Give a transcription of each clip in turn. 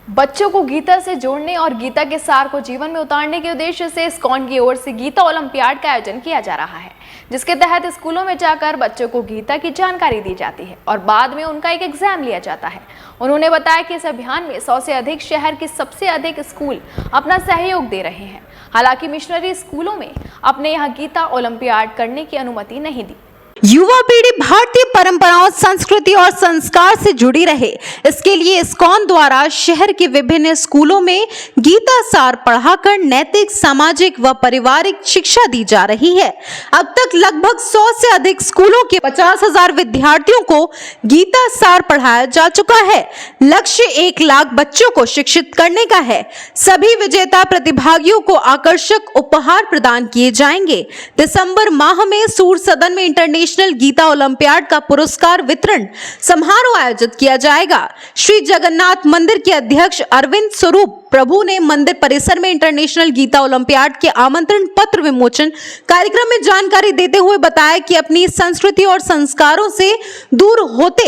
बच्चों को गीता से जोड़ने और गीता के सार को जीवन में उतारने के उद्देश्य से इस्कॉन की ओर से गीता ओलंपियाड का आयोजन किया जा रहा है, जिसके तहत स्कूलों में जाकर बच्चों को गीता की जानकारी दी जाती है और बाद में उनका एक एग्जाम लिया जाता है। उन्होंने बताया कि इस अभियान में 100 से अधिक शहर के सबसे अधिक स्कूल अपना सहयोग दे रहे हैं। हालांकि मिशनरी स्कूलों में अपने यहाँ गीता ओलंपियाड करने की अनुमति नहीं दी। युवा पीढ़ी भारतीय परंपराओं, संस्कृति और संस्कार से जुड़ी रहे, इसके लिए इस्कॉन द्वारा शहर के विभिन्न स्कूलों में गीता सार पढ़ाकर नैतिक, सामाजिक व पारिवारिक शिक्षा दी जा रही है। अब तक लगभग 100 से अधिक स्कूलों के 50,000 विद्यार्थियों को गीता सार पढ़ाया जा चुका है। लक्ष्य 1 लाख बच्चों को शिक्षित करने का है। सभी विजेता प्रतिभागियों को आकर्षक उपहार प्रदान किए जाएंगे। दिसंबर माह में सूर सदन में इंटरनेशनल गीता ओलंपियाड का पुरस्कार वितरण समारोह आयोजित किया जाएगा। श्री जगन्नाथ मंदिर के अध्यक्ष अरविंद स्वरूप प्रभु ने मंदिर परिसर में इंटरनेशनल गीता ओलंपियाड के आमंत्रण पत्र विमोचन कार्यक्रम में जानकारी देते हुए बताया कि अपनी संस्कृति और संस्कारों से दूर होते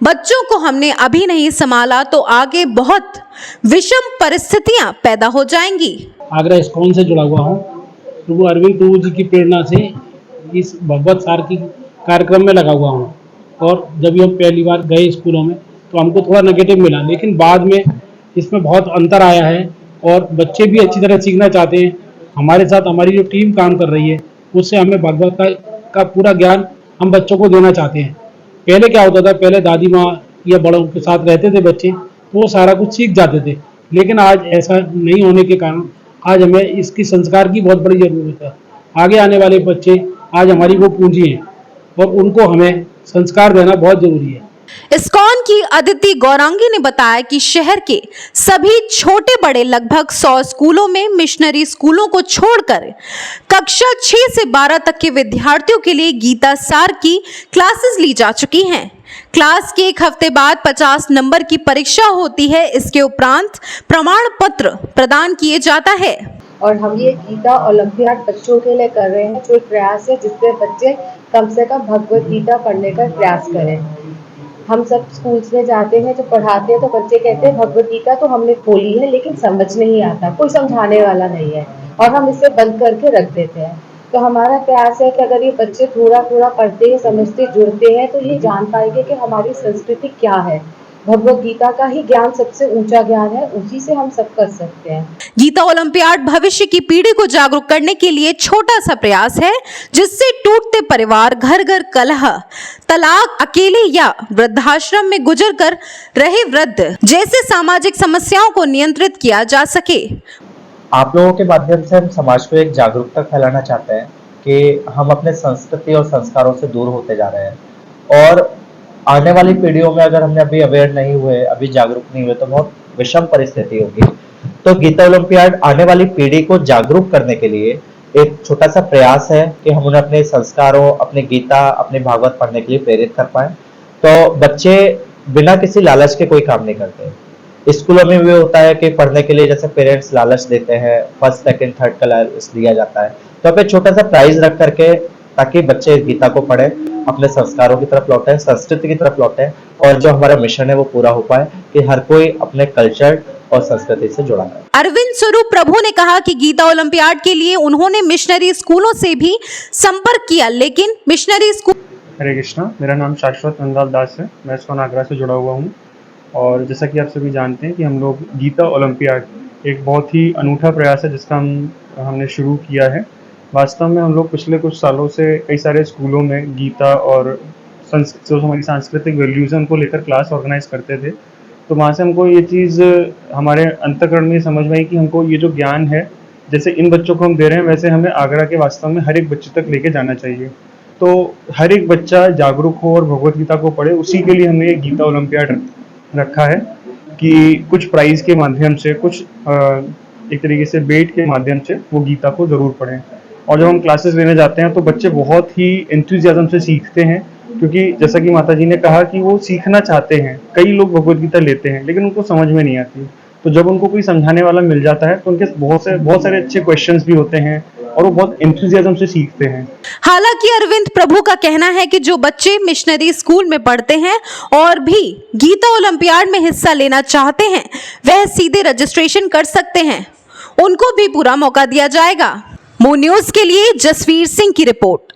बच्चों को हमने अभी नहीं संभाला तो आगे बहुत विषम परिस्थितियां पैदा हो जाएंगी। आगरा इस्कॉन से जुड़ा हुआ हूँ। प्रभु अरविंद प्रभु जी की प्रेरणा से इस भगवत सार की कार्यक्रम में लगा हुआ हूँ। और जब हम पहली बार गए स्कूलों में तो हमको थोड़ा नेगेटिव मिला, लेकिन बाद में इसमें बहुत अंतर आया है और बच्चे भी अच्छी तरह सीखना चाहते हैं। हमारे साथ हमारी जो टीम काम कर रही है उससे हमें भगवत का पूरा ज्ञान हम बच्चों को देना चाहते हैं। पहले क्या होता था, पहले दादी माँ या बड़ों के साथ रहते थे बच्चे तो वो सारा कुछ सीख जाते थे, लेकिन आज ऐसा नहीं होने के कारण आज हमें इसकी संस्कार की बहुत बड़ी ज़रूरत है। आगे आने वाले बच्चे आज हमारी वो पूंजी है और उनको हमें संस्कार देना बहुत जरूरी है। इस्कॉन की अदिति गौरांगी ने बताया कि शहर के सभी छोटे बड़े लगभग 100 स्कूलों में मिशनरी स्कूलों को छोड़कर कक्षा 6 से 12 तक के विद्यार्थियों के लिए गीता सार की क्लासेस ली जा चुकी हैं। क्लास के 1 हफ्ते बाद 50 नंबर की परीक्षा होती है। इसके उपरांत प्रमाण पत्र प्रदान किए जाता है। और हम ये गीता ओलंपियाड बच्चों के लिए कर रहे हैं, जो एक प्रयास है जिससे बच्चे कम से कम भगवत गीता पढ़ने का प्रयास करें। हम सब स्कूल्स में जाते हैं, जब पढ़ाते हैं तो बच्चे कहते हैं भगवत गीता तो हमने खोली है लेकिन समझ नहीं आता, कोई समझाने वाला नहीं है और हम इसे बंद करके रख देते हैं। तो हमारा प्रयास है कि अगर ये बच्चे थोड़ा थोड़ा पढ़ते हैं, समझते, जुड़ते हैं तो ये जान पाएंगे कि हमारी संस्कृति क्या है। भगवत गीता का ही ज्ञान सबसे ऊंचा ज्ञान है, उसी से हम सब कर सकते हैं। गीता ओलंपियाड भविष्य की पीढ़ी को जागरूक करने के लिए छोटा सा प्रयास है, जिससे टूटते परिवार, घर घर कलह, तलाक, अकेले या वृद्धाश्रम में गुजर कर रहे वृद्ध जैसे सामाजिक समस्याओं को नियंत्रित किया जा सके। आप लोगों के माध्यम से हम समाज को एक जागरूकता फैलाना चाहते हैं कि हम अपने संस्कृति और संस्कारों से दूर होते जा रहे हैं और आने वाली पीढ़ियों में अगर हमने अभी अवेयर नहीं हुए, अभी जागरूक नहीं हुए तो बहुत विषम परिस्थिति होगी। तो गीता ओलंपियाड आने वाली पीढ़ी को जागरूक करने के लिए एक छोटा सा प्रयास है कि हम उन्हें अपने संस्कारों, अपने गीता, अपने भागवत पढ़ने के लिए प्रेरित कर पाए। तो बच्चे बिना किसी लालच के कोई काम नहीं करते। स्कूलों में भी होता है कि पढ़ने के लिए जैसे पेरेंट्स लालच देते हैं, 1st, 2nd, 3rd का लालच दिया जाता है। तो अब एक छोटा सा प्राइज रख करके ताकि बच्चे गीता को पढ़े, अपने संस्कारों की तरफ लौटे, संस्कृति की तरफ लौटे और जो हमारा मिशन है वो पूरा हो पाए कि हर कोई अपने कल्चर और संस्कृति से जुड़ा है। अरविंद स्वरूप प्रभु ने कहा कि गीता ओलंपियाड के लिए उन्होंने मिशनरी स्कूलों से भी संपर्क किया, लेकिन मिशनरी स्कूल। हरे कृष्णा, मेरा नाम शाश्वत नंदलाल दास है। मैं इस्कॉन आगरा से जुड़ा हुआ हूँ और जैसा कि आप सभी जानते हैं कि हम लोग गीता ओलंपियाड एक बहुत ही अनूठा प्रयास है जिसका हमने शुरू किया है। वास्तव में हम लोग पिछले कुछ सालों से कई सारे स्कूलों में गीता और जो हमारी सांस्कृतिक वैल्यूज़ हैं उनको लेकर क्लास ऑर्गेनाइज करते थे। तो वहाँ से हमको ये चीज़ हमारे अंतःकरण में समझ में आई कि हमको ये जो ज्ञान है, जैसे इन बच्चों को हम दे रहे हैं वैसे हमें आगरा के वास्तव में हर एक बच्चे तक लेके जाना चाहिए। तो हर एक बच्चा जागरूक हो और भगवत गीता को पढ़े, उसी के लिए हमने ये गीता ओलंपियाड रखा है कि कुछ प्राइज़ के माध्यम से, कुछ एक तरीके से बेट के माध्यम से वो गीता को ज़रूर पढ़ें। और जब हम क्लासेस लेने जाते हैं तो बच्चे बहुत ही एंथुसियाज्म से सीखते हैं, क्योंकि जैसा कि माता जी ने कहा कि वो सीखना चाहते हैं। कई लोग भगवत गीता लेते हैं लेकिन उनको समझ में नहीं आती, तो जब उनको कोई समझाने वाला मिल जाता है तो उनके बहुत सारे अच्छे क्वेश्चंस भी होते हैं, और वो बहुत एंथुसियाज्म से सीखते हैं। हालांकि अरविंद प्रभु का कहना है कि जो बच्चे मिशनरी स्कूल में पढ़ते हैं और भी गीता ओलंपियाड में हिस्सा लेना चाहते हैं वह सीधे रजिस्ट्रेशन कर सकते हैं, उनको भी पूरा मौका दिया जाएगा। मून न्यूज के लिए जसवीर सिंह की रिपोर्ट।